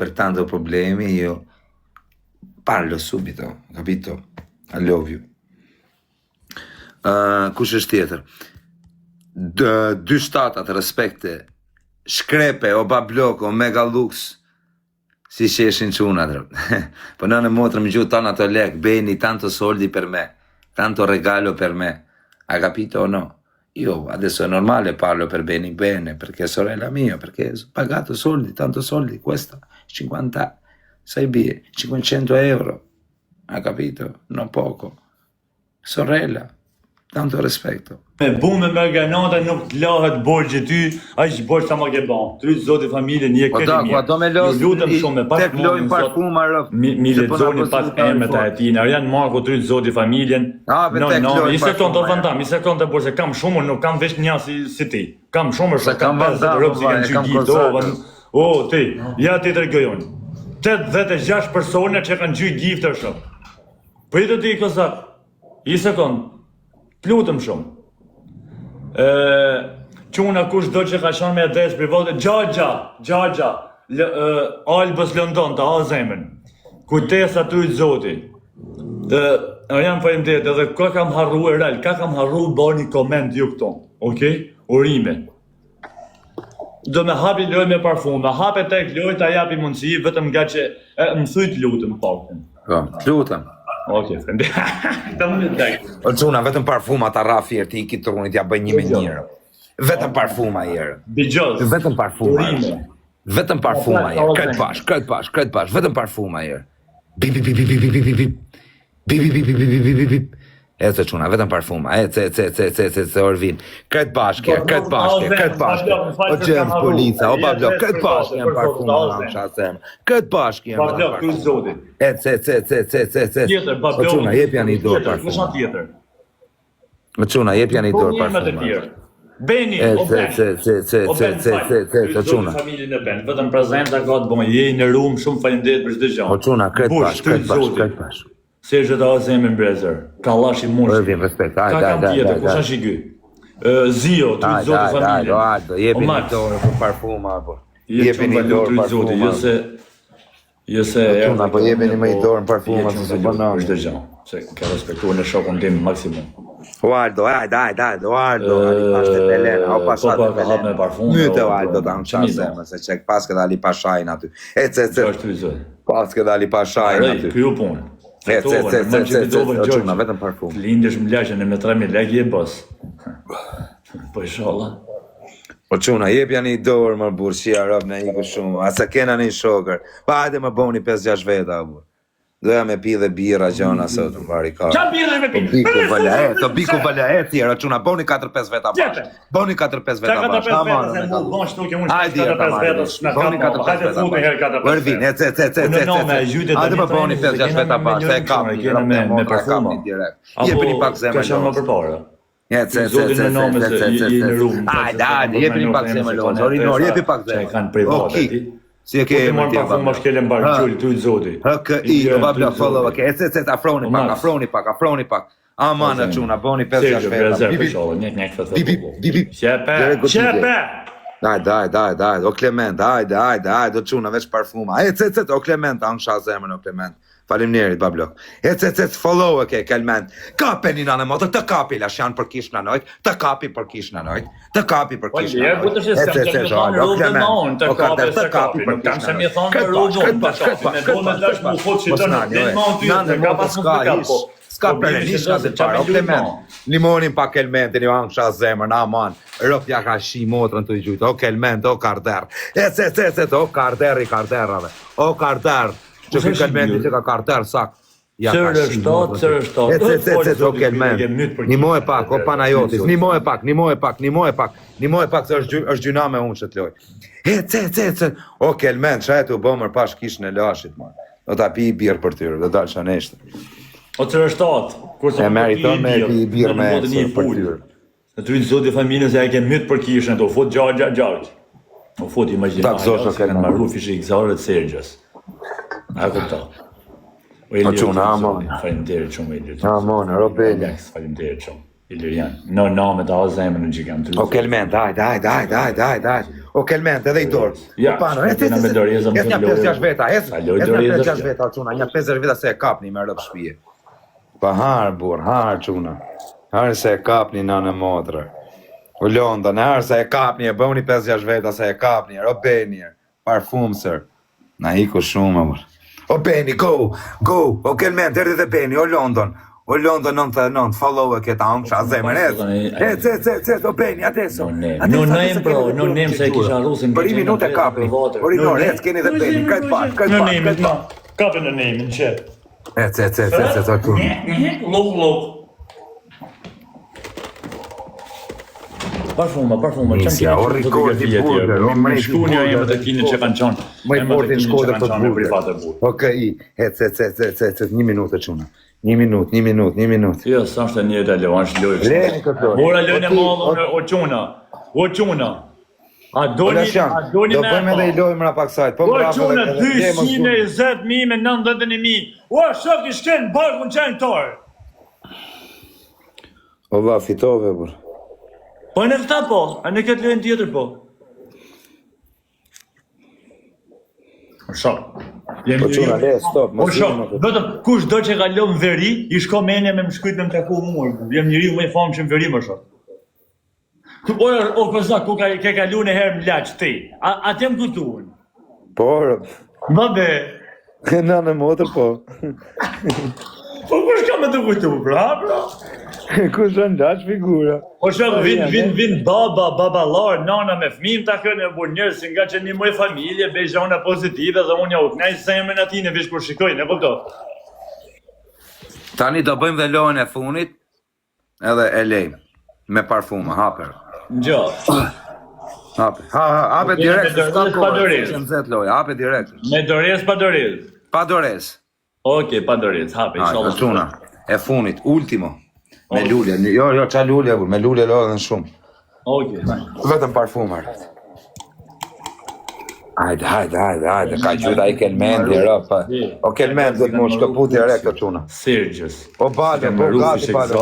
per tanto problemi, io parlo subito, capito? I love you. Kush është tjetër? Dy shtatat respekte, shkrepe, o bablok, o megalux, si sheshin çunat. Po nënë motrë më gjutë tanto lek, beni tanto soldi per me, tanto regalo per me. Hai capito o no? Io adesso è normale, parlo per bene, perché è sorella mia, perché ho pagato soldi, tanto soldi, questa 50, sai bie, 500 euro, hai capito? Non poco. Sorella, tanto rispetto. Me bume me granata nuk lahet borxhi ty, aq borxh sa më ke bën. Tryt zoti familjen një këtë mirë. Do me los, lutem shumë me pas tek lojnë parfuma rëf. Mi lexoni pas emrat e tij. Arjan Marko tryt zoti familjen. I sekond do vandam, i sekond e borxhe kam shumë, nuk kam veç një si ti. Kam shumë shumë kam rrob si kanë gjyqi. O ti, ja ti tregoj. 86 persona që kanë gjyq giftë shumë. Pritë ti kozak. I sekond. Lutem shumë. Quna kush do që ka shanë me adres private, Gjagja, Albës London, të ha zemën. Kujtesa ty të zoti. Jam faleminderit, edhe ka kam harru e real, ka kam harru bërë një koment ju këto, okej? Urime. Do me hapi loj me parfum, me hape tek loj të japi mundësi, vetëm nga që më thuj të lutëm pakën. Lutem. Okej, faleminderit. O çuna, vetëm parfuma ta rrafi ti i trunit ja bëj 1 me 1. Vetëm parfuma herë. Dëgjoj. Vetëm parfuma. Vetëm parfuma herë. Këtë pash, vetëm parfuma herë. Bip. Ece çuna, vetëm parfuma. Ece Orvin. Këtë bashkë. O gjem polica, o bablo, këtë bashkë janë parfuma, shasem. Këtë bashkë janë. Bablo, ky zoti. Ece. Tjetër, bablo. O çuna, jep janë i dorë parfuma. Më tjetër. O çuna, jep janë i dorë parfuma. Beni, o çuna. Familjen e Ben, vetëm prezenta ka të bëjë, je në Rum, shumë faleminderit për çdo gjë. O çuna, këtë bash. Se që ta zemën brezer, ka lashi mund. Vim respekt, Ka kam tjetër, kush është i ky? Zio, të zotë familjen. Aldo, jepi një dorë për parfuma, apo. Jepi një dorë për parfuma. Jo se... Çuna, po jepi një më i dorë në parfuma, se bëna. Çdo gjë, se ka respektuar në shokun tim maksimum. Aldo, Aldo, pashte Elena, o pashat Elena. Myte Aldo, ta në qasë zemë, se që paske dali pashajnë aty. Ece, paske dali pashajnë aty. Kjo punë. Çuna, vetëm parfum. Lindesh më laqen me 3000 lekë je bos. Po inshallah. O çuna, jep janë i dorë më burr, si arab në iku shumë. Asa kena një shokër. Pa hajde më bëni 5-6 veta burr. Doja me pi dhe birra gjona sot në bari ka. Qa birra me pi? Biku valahet tjera, çuna, bëni 4-5 veta bashkë. Bëni 4-5 veta bashkë. Hajde 4-5 veta. Bëni 4-5 veta bashkë. Vërvin, ece. Hajde më bëni 5-6 veta bashkë, se e kam me parfuma. Jepi një pak zemër. Ka shumë më përpara. Ece. Hajde, jepi një pak zemër lonë. Orinor, jepi pak zemër. Që kanë private ti. Si e ke e më tjera. Po mashkele mbar qul ty zoti. HKI, babla follow, okay. Ece, afroni pak. Aman çuna, bëni 5-6 veta. Bip. Shepe. Daj, o Clement, hajde, o çuna veç parfuma. Ece, o Clement, ansha zemrën o Clement. Faleminderit bablo. Ece, follow, okay, Clement. Kapeni në motor, të kapi lash janë për kish në nojt, të kapi për kish në nojt. Ece, o Clement. Të kapi për kish në nojt. Ska përënish nga dhe parë, o Clement. Limonin pa Clementin, jo anë shas zemër, na aman. Rëpja ka shi motrën të i gjujtë, o Clement, o Karder. Ece, o Karder i Karderave. O Karder. Që fi Clementi që ka Karder, sak. Ece, o Clement. Nimoj pak, o Panajotis. Nimoj pak, se është gjyna me unë që t'loj. Ece, o Clement, që e të u bëmër pash kishë në lashit, man. Do t'a pi i birë për tyre, do dalë që neshtë. O të rështat, e meriton me pi i birë me për tyre. Në të rritë zoti familjen se e ke mytë për kishën, do fut gjagj. O fut imaginarja, se kanë marru fishe i këzare të sergjës. A këta. O quna, amon. Faleminderit shumë, Ilirian. Amon, Robeli. Faleminderit shumë, Ilirian. Në me të azemën në gjikam të O Clement, hajde. O kelment, edhe i dorë. Ja, O pano, shkojna me Doreza, më një filloi. 5-6 veta, Kaloj një Doreza, 5-6 veta, çuna, një 50 veta se e kapni me rëp shtëpie. Pa har, burr, har, çuna. Har se e kapni nanë motrë. O London, har se e kapni, e bëuni 5-6 veta se e kapni, o Beni, parfumser. Na iku shumë, amor. O Beni, go, o kelment, erdhi dhe Beni, o London. O London 99, follow e këta anë, qa zemër, et, o Beni, adesso. Non nem se e kisha rrusin. Për i minut e kapni, por i nore, et, keni dhe Beni, krejt pash. Në nemin, no. Kapin në nemin, që. Et, o tu. Lok. Parfuma, Nisja, o ricordi burger, o mrejti Shkunja e më të kini që kanë qanë. Më i fortin Shkodër për burger. Okej, et, 1 minutë çuna. 1 minutë. Jo, sa është e një italian, është lojë. Leni këtë lojë. Mora lojën e madhe o çuna. A doni do bëjmë edhe i lojë mëra pak sajt. Po bravo. O çuna 220.000 me 91.000. O shok i shken barkun çan tor. O va fitove burr. Po në këta po, a në këtë lojën tjetër po. Shok. Po çuna le stop, mos vetëm kush do që kalon veri, i shko menja me më shkujt me më taku mua. Jam njeriu më i famshëm veri më shok. O kozak, ku ke kalu në herë më laq ti. A të më kujtuan? Por. Vabe. Në në motër po. Po kush ka më të kujtu, bra? Kush është ndash figura. O shok, vin babalar, nana me fëmijë ta kënë e bur njerëz nga që një moj familje, bëj gjëra pozitive dhe unë ja u knaq zemrën atij në veç kur shikoj, ne kupton. Tani do bëjmë dhe lojën e funit, edhe e lejmë me parfuma, haper. Gjo. Hape direkt. Pa dorez. Hape direkt. Me dorez pa dorez. Pa dorez. Okej, pa dorez, hape inshallah. Çuna, e funit, ultimo. Me lule, jo, qa lule, me lule lodhen shumë. Okej. Vetëm parfumar. Hajde, ka gjitha i kelmendi, rëpa. O kelmendi, dhe të mu shkëput i rek të quna. Sergjës. O bale, po gati bale.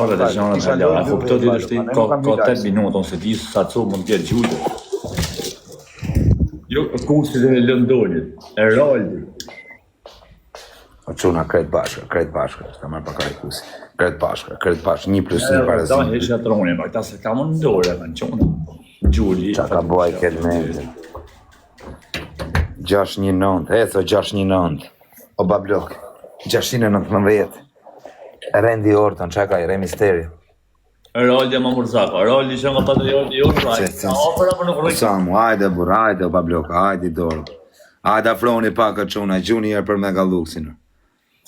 A kupto ti është ka 8 minuta, ose ti sa cu mund t'jetë gjullë. Jo, kursit e Londonit, e Raldi. O quna, krejt bashkë, s'ka marrë pa karikusi. Krejt bashkë, 1+1 parazim. Da, hesha troni, ma këta se ka më ndore, me në quna. Gjulli. Qa ka boj kelmendi. 619, eco 619. O bablok, 619. Randy Orton, qa ka i Rey Mysterio. Raldi e ma Murzaka, Raldi që nga patrioti jo rraj. Opera për nuk rrëj. Samu, hajde bur, hajde o bablok, hajde i dorë. Hajde afroni pak e quna, Junior për Megaluxin.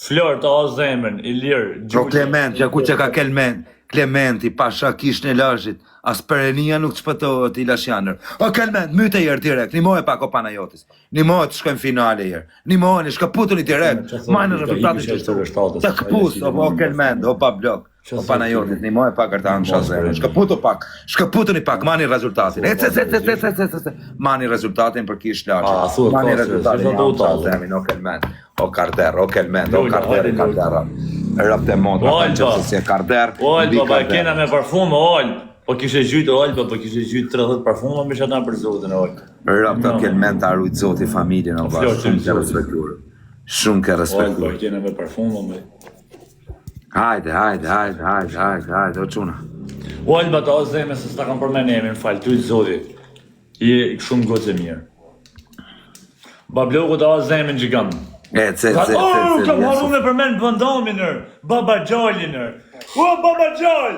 Flor të o zemën, i lirë, O Clement, që ku që ka kelment, Clementi, pasha kish në lashit, as perenia nuk të shpëtohet i lasjanër. O Clement, myte jërë direkt, një mojë pak o Panajotis, një mojë të shkojmë finale jërë, një mojë një shkëputën i direkt, majnë rezultatit që të këpus, o Clement, o Pablok, o Panajotis, një mojë pakërta në shazërë, shkëputën i pak, mani rezultatin, mani rezultatin për kish lashit, mani rezultatin në shazërën, o Clement. O Karder, o Kelment, o Karder, rëpte modra, që si e Karder. Olba, ba kena me parfumë, Olba. Po kishe gjytë Olba, po kishe gjytë 30 parfumë, me shata për zotën, Olba. Rëpte Kelment arrujt zoti familjen, o ba, shumë ke respekturë. Shumë ke respekturë. Olba, kena me parfumë, me. Hajde, o quna. Olba, ta o zeme, se s'ta kam përmenemin, falë, ty zoti. I shumë gotë e mirë. Babloku ta o zeme në gjigam. Kam haru me përmen bëndaminër, Baba Gjallinër. O, Baba Gjall!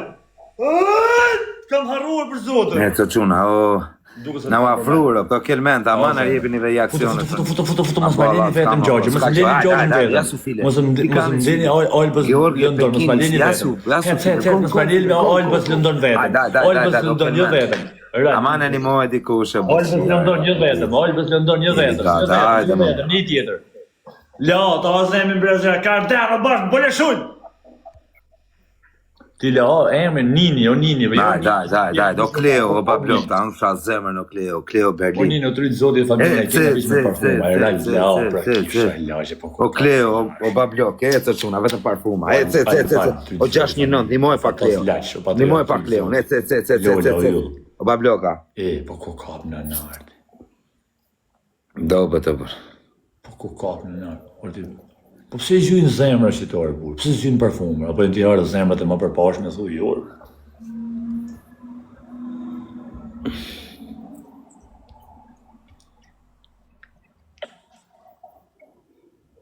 Kam haruar për zotën. Të quna, na u afrurë, këto kelment, aman a jebini dhe i aksionet. Futu, mos m'aleni vetëm Gjallin, mos m'leni Gjallin vetëm. Mos m'leni Albës Lëndon, mos m'aleni vetëm. Mos m'aleni Albës Lëndon vetëm. Albës Lëndon një vetëm. Aman e një mojë dikushe. Albës Lëndon një vetëm, një tjetër. La, ta vazhemi brezja, Karder, bashkë, bële shull! Ti la, emrin, Nini, o Nini, Daj, o Kleo, o Bablok, ta në fsha zemër në Kleo Berlin. O Nini, o trytë zoti e familje, kena vish me parfuma, e rajt, o Kleo, o Bablok, e të quna, vetëm parfuma, o 619, një mojë pa Kleo, një mojë pa Kleo, o Babloka. Po ku kap në nartë. Do për të për. Po ku kap në nërë, po pse gjujnë zemra shqiptare, burr? Pse gjujnë parfume? Apo në tjerë zemrat e më përpashme, thuj, jorë.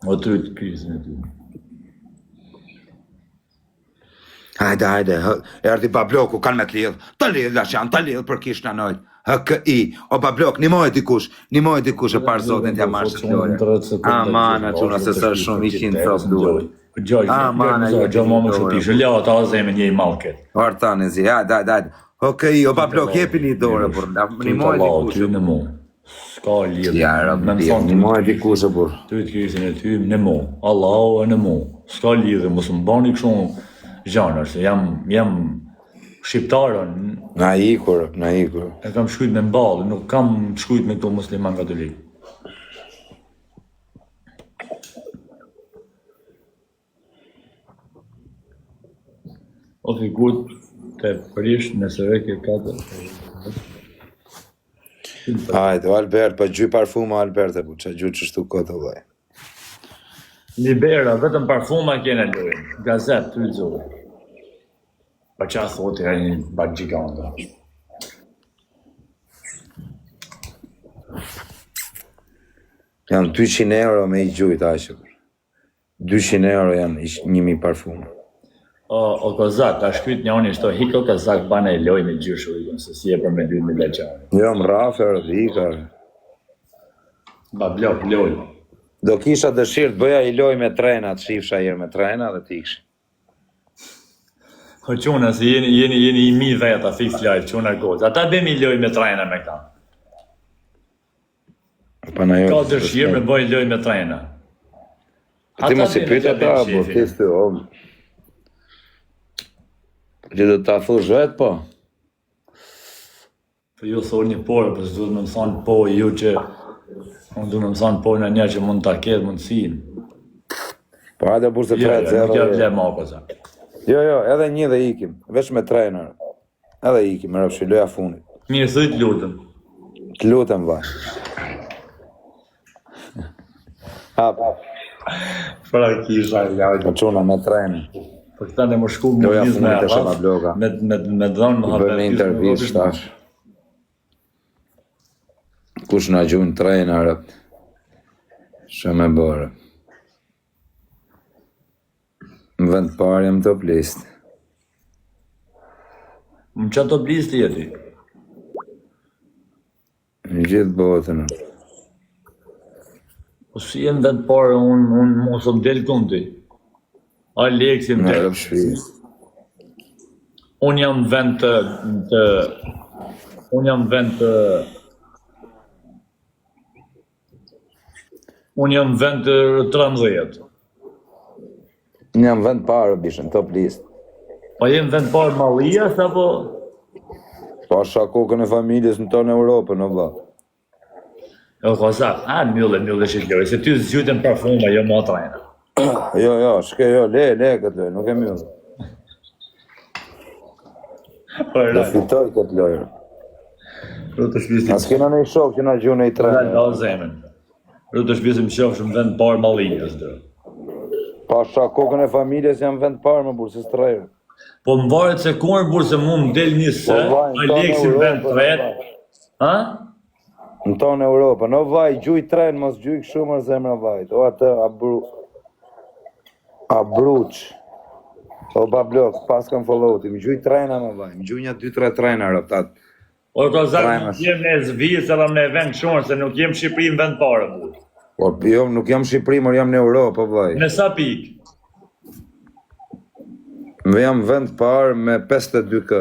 O të rritë krisin e ty. Hajde, erdi babloku, kanë me të lidh, lashan, të lidh për kish në nojt. HKI, o bablok, nimoj dikush e parë zotin t'ja marrë shë t'lore. Amana, quna, se së shumë 100 thot duhet. Amana, gjoj më më kështë pishë, leo ta zemë një i malket. Artane zi, hajde. HKI, o bablok, jepi një dore, për nimoj dikush. Ty në mu, s'ka lidhë. Jara, nimoj dikush e për. Ty të krisin e ty, në mu, Allahu e në mu. S'ka lidhë, mos më bani kështu gjanër, se jam shqiptarën. Na ikur. E kam shkujt me mballë, nuk kam shkujt me këto musliman katolik. O figurt të prish nëse reke katër. Hajde, Albert, pa gjy parfuma Albert e bu, që gjy që shtu këtë vaj. Libera, vetëm parfuma kene lojnë, gazet të lëzore. Pa qa thotë e një bat gjiganta. Janë 200 euro me i gjujt, ashtë. 200 euro janë 1000 parfuma. O kozak, ka shkryt një oni shto, hiko kozak bane e loj me gjyshu i se si e për me 2000 leqare. Jo, më rafer, hika. Ba blok, loj. Do kisha dëshirë të bëja i loj me trena, të shifsha herë me trena dhe t'ikshi. Ho quna, se jeni i mi veta, fix life, quna gozë. Ata bem i loj me trena me ka. Ka dëshirë me bëj loj me trena. Ti mos i pyta ta, po ti s'ty om. Ti do t'a thush vetë, po? Po ju thoni porë, po s'du të më thonë po ju që... Unë du më thonë po në një që mund t'a ketë mundësin. Po hajde burse 3-0. Nuk ja ble ma koza. Jo, edhe një dhe ikim, veç me trener. Edhe ikim, me rëpshi, loja funit. Mirë, thuj të lutëm. Të lutëm, vaj. Hap. Pra kisha, lajtë. Po quna me trener. Po këta në më shku më Loja njës me funit e shema bloga. Me dhonë më Bëjmë intervjist tash. Kush na gjujnë trenerët. Shë me bërë. Në vend parë jam top list. Më qa top list jeti? Në gjithë botën. Po si jem vend parë, unë mos më del kundi. Alexi më Në del. rëpë shpi. Unë jam vend të... Unë jam vend të... Unë jam vend të 13. Në jam vend parë, bishën, top list. Po jem vend parë Mallias, apo... Pa shakokën e familjes në tonë Europë, në vla. Jo, kozak, mjëlle shqitljoj, se ty zgjutën parfuma, jo ma trajna. Jo, shke jo, le këtë lojë, nuk e mjëllë. Do fitoj këtë lojë. Rru të shpisim... As kena në i shok që na gjunë i trenë. Da zemen. Rru të shpisim qofshëm vend parë Mallias, dhe. Pa shakokën e familjes jam vend parë më burë, se strejrë. Po më varet se kur burë se mu më del një se, Alexi vend të vetë. Ha? Në tonë Europë, në vaj, gjuj trenë, mos gjuj këshumër zemra vajt. O atë, abruq. O bablok, pas kam followti, më gjuj trena më vaj, më gjuj një 2-3 trena rëptat. O kozak, nuk jem në Zvicë edhe në vend shumë, se nuk jem Shqipëri në vend parë, burë. Po, jo, nuk jam Shqipëri, mër jam në Europë, vaj. Në sa pikë? Më jam vend parë me 52k.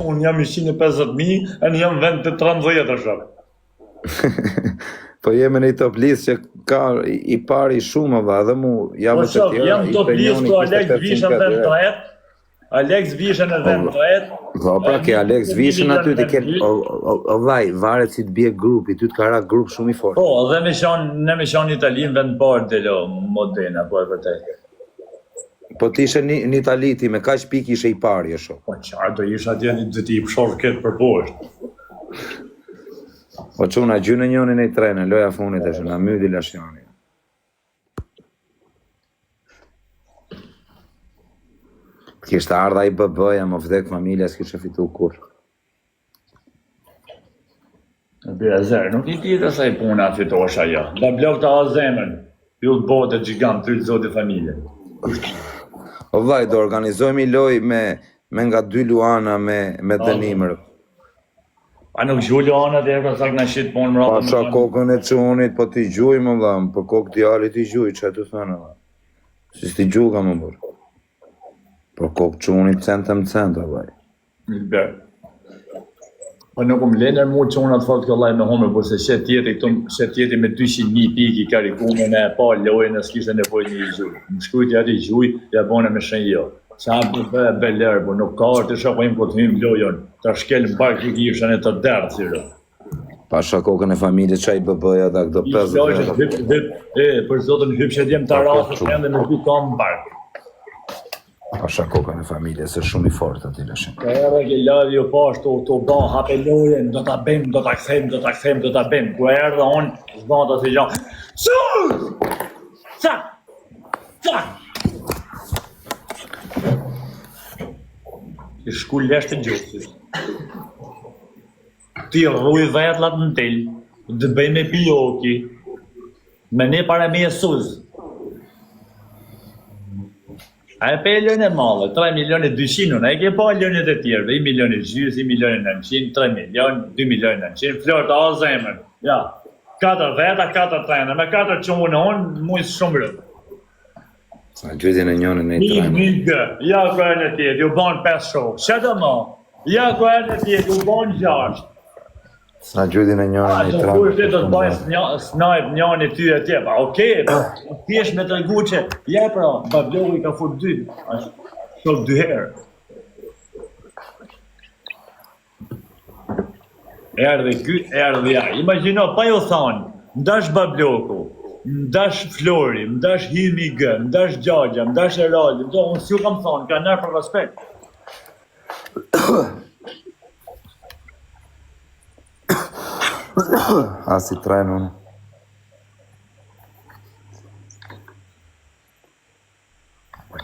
Unë jam 150.000, e në jam vend të 13 është. Po jemi në i top list që ka i pari shumë, dhe mu jam të tjera. Jam top list ku Alex Vishën vend të jetë. Alex Vishën e vend të jetë. Po pra ke Alex Vishën aty të ke... O vaj, varet si të bje grupi, ty të ka ra grup shumë i fort. Po, dhe me shanë Italinë vend parë të lo Modena, po e vërtet. Po ti ishe në Itali ti me kaq pik ishe i pari e shumë. Po qarë do isha atje një të ti i pëshorë këtë për poshtë. O çuna gjynë njënin e trenë, loja funit është, na myti lashjani. Kishte ardha i BB-ja, më vdek familja, s'kishe fitu kur. Bezer, nuk I ti të saj puna fitosh ajo. Da blok të azemën, ju të botë gjigant, të zoti familje. O vllai, do organizojmë loj me nga 2 luana me dënimër. A nuk gjullu anët e ka sak në shqit punë më rrëtë. Pasha kokën e çunit, po t'i gjuj më vlla, po kokë djalit t'i gjuj, çfarë të thënë vlla. Si t'i gjuj ka më burr. Po kokë çunit centëm vllai. Ber. Po nuk më lener mu çunat fort kjo lloj me homer, por se shet jeti me 200.000 piki karikume në pa lojën e s'kishte nevojë një gjuj. Më shkruajti atë gjuj, ja bëna me shenjë. Sa beler, po nuk ka të shohim ku të hym lojën, ta shkel mbar kishën e të derdh siro. Pasha kokën e familjes çaj BB-ja da këto 50. Për zotën hypshe djem të rasë, ende me 2 kam mbar. Pasha kokën e familjes, është shumë I fortë aty lashin. Ka edhe ke ladhi ju pash të ba hape lojën, do ta bëjmë, do ta bëjmë. Ku erdhe unë, zbata si gjanë. Sa! I shku lesht të gjësit. Ti rruj vetlat në tel, të bëj me pijoki, me ne para me jesuz. A e pe lënë e malë, 3 milioni 200, a e ke pa lënët e tjerë, 1 milioni gjys, 1 milioni 900, 3 milion, 2 milioni 900, florë të azemën. Ja, 4 veta, 4 trenë, me 4 qunë unë, mujtë shumë rëtë. Sa gjytin e njënin e trenë. 1.000 gë, ja kërën e tjetë, ju banë 5 shokë, shetë ma, ja kërën e tjetë, ju banë 6. Sa gjytin e njënin e trenë. Kur të të bëjnë snajp njëni ty e tje, pa okej, thjesht me të regu që, ja pra, bablogu I ka fut 2, shok 2 herë. Erdhe ky, erdhe ja, imagjino, pa ju thonë, ndash bablogu, ndash Flori, ndash Himi G, ndash Gjagja, ndash Eraldi, unë si ju kam thonë, ka nërë për respekt. Asi trenë unë.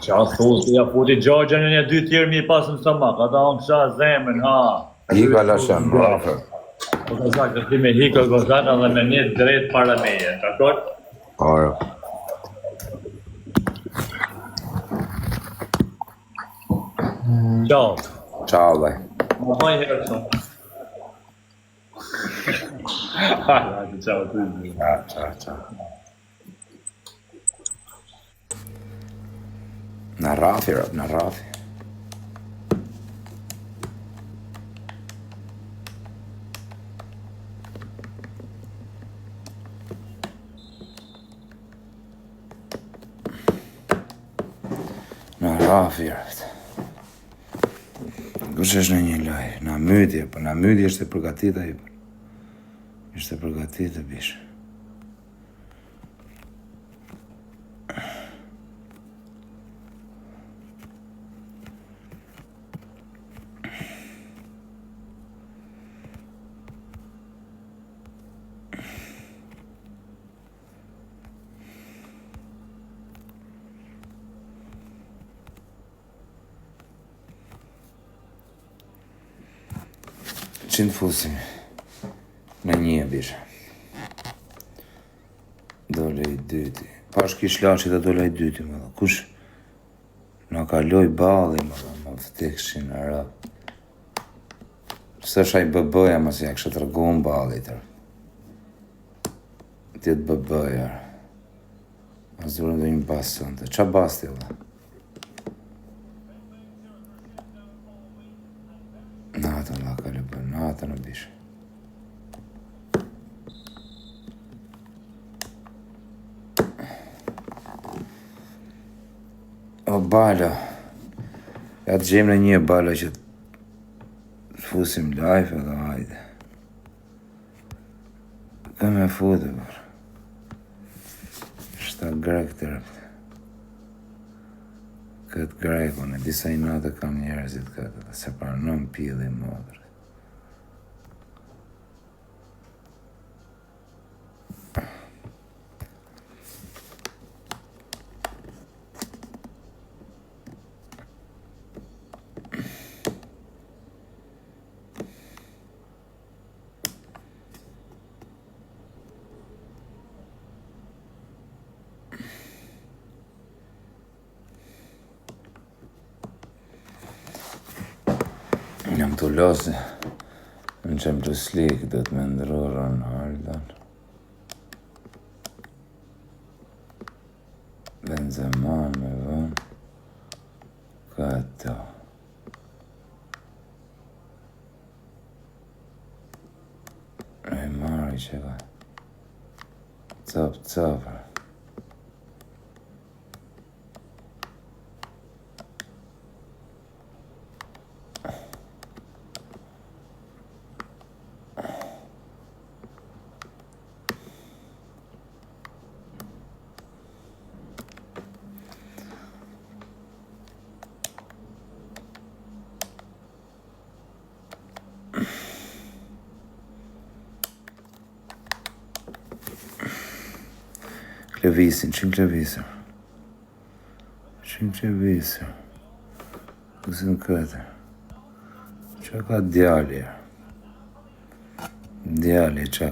Qa thosë, ja futi Gjagja një 2 tjerë mi pasë në stomak, ata unë kësha zemën, ha. Hika lashan, brafë. Po ka sakë, ti me hika gozata dhe me një drejt para meje, dakor? Aro. Ciao. Ciao, vllai. Më hajnë herë shumë. Hajde, ciao, të Ciao. Na rafi, rap, na rafi. Na rafi, rap. Kush është në një loj, na mytje, po na mytje është e përgatit ai. Ishte përgatit e bish. Qënë fusim në një e bisha. Dole I dyti. Pash kish lashit e dole I dyti, më dhe. Kush në kaloj bali, më dhe, më vëtekshin në rap. Së shaj bëbëja, më si ja kështë të rëgohën bali, tërë. Tjetë bëbëja. A zurën dhe një bason, të qa basti, dhe? Natën, la ka lëbë, natën në bishë. O bala, ja të gjemë në një bala që të fusim live edhe hajde. Ka me futë, bërë. Shta grek të rëpë. Këtë grekun e disa I natë kam njerëzit këtë, dhe se pranëm pili modrë. Të losi në Champions League do të me ndru Ronaldon, Benzema me vën, këto. Neymar që ka cap. Klevisin, qënë klevisër. Kësën këtër. Që ka djali që